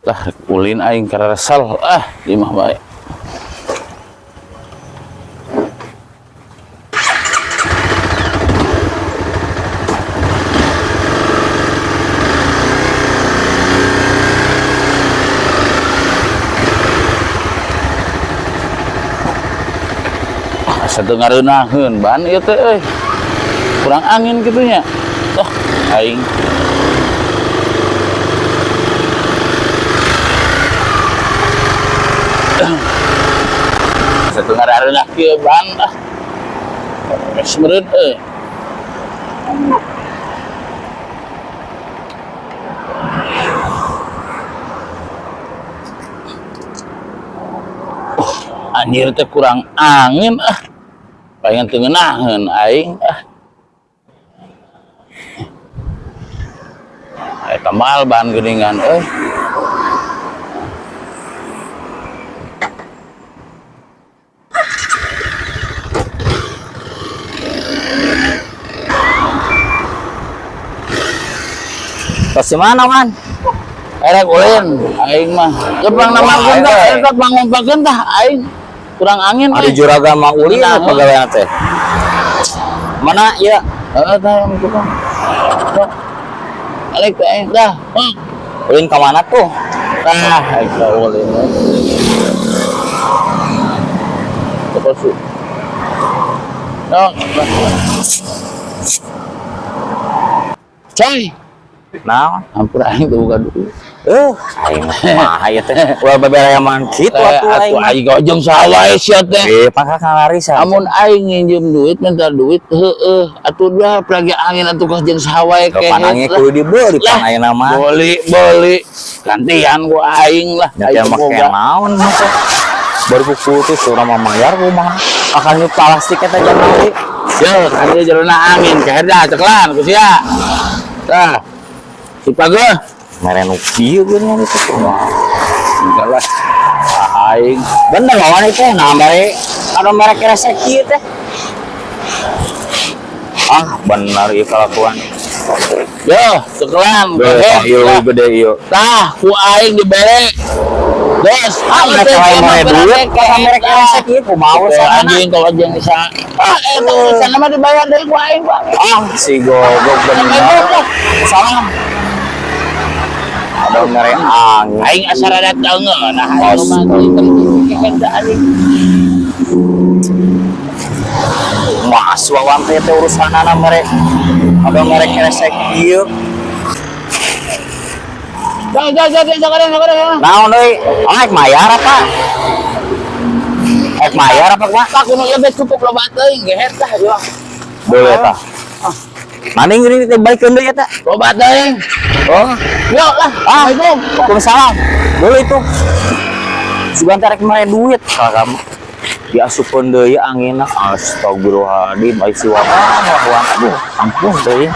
Lah ulin aing karesal di mah bae. Satu ngareunaheun ban ieu teh euy. Kurang angin kitunya. Aing satu ngareunaheun kieu ban geus meureun euy. Anjir teh kurang angin pengen teu ngeunaheun aing eta mal ban geuningan euy. Pas mana man? Erek ulin aing mah jepang namakeun tah eta pangompakeun tah aing kurang angin Ada juragan mah ulin pegawai teh. Mana ya? Heeh tah yang itu kan. Alik teh dah. Ulin ke mana tuh? Tah eta ulin. Terus. Noh. Cai. Nah, Ampun aing tuh bukan dulu. aing mah aya teh. Ulah bebereaman kitu atuh aing. Atuh aing gojong sawae sia teh. Pangka kalarisan. Amun aing nginjem duit minta duit heueuh atuh dah pelagi angin atuh kos jeung sawae Kapan angin kudu dibeli pangayeuna mah. Beli gantian ku aing lah. Nya make naon mah teh. Baru putus urang mah mayar kumaha. Akan nyuk plastik eta jangan. Yo, kan ieu jerona angin kaherda ceklan ku sia. Tah. Si Pageuh Mere nu kieu geus itu kumaha. enggak lah. Aing Bener lawan teh nah mere anu mere kresek kieu teh. Bener ieu kalakuan. yo ceklan Ieu gede ieu. tah ku aing dibere. Dos, Mereka yang mere duit kalau mere kresek ieu kumaha urusan anjing kalau jeung bisa. Eta urusan mah dibayar deui ku aing, Bang. si goblok bener. Salam. Ada mere angin. Aing asa rada teungeun nah aing mah kehendak aing. Mas wawan teh urusanana mere. Ada mere kresek ieu. Jangan. Naon deui? Aek mayar apa? Aek mayar apa kumaha? Pak kuno ieu cukup loba teuing gehet tah ieu. Boleh tah. Maning geuning teh balikeun deui eta. Loba teuing. Oh, Yo lah. Assalamualaikum. Waalaikumsalam. Boleh itu. Sugan tarik mere duit ka kamu. Diasupkeun deui anginna. Astagfirullahaladzim. Ai si wawan. Aduh, ampun deui.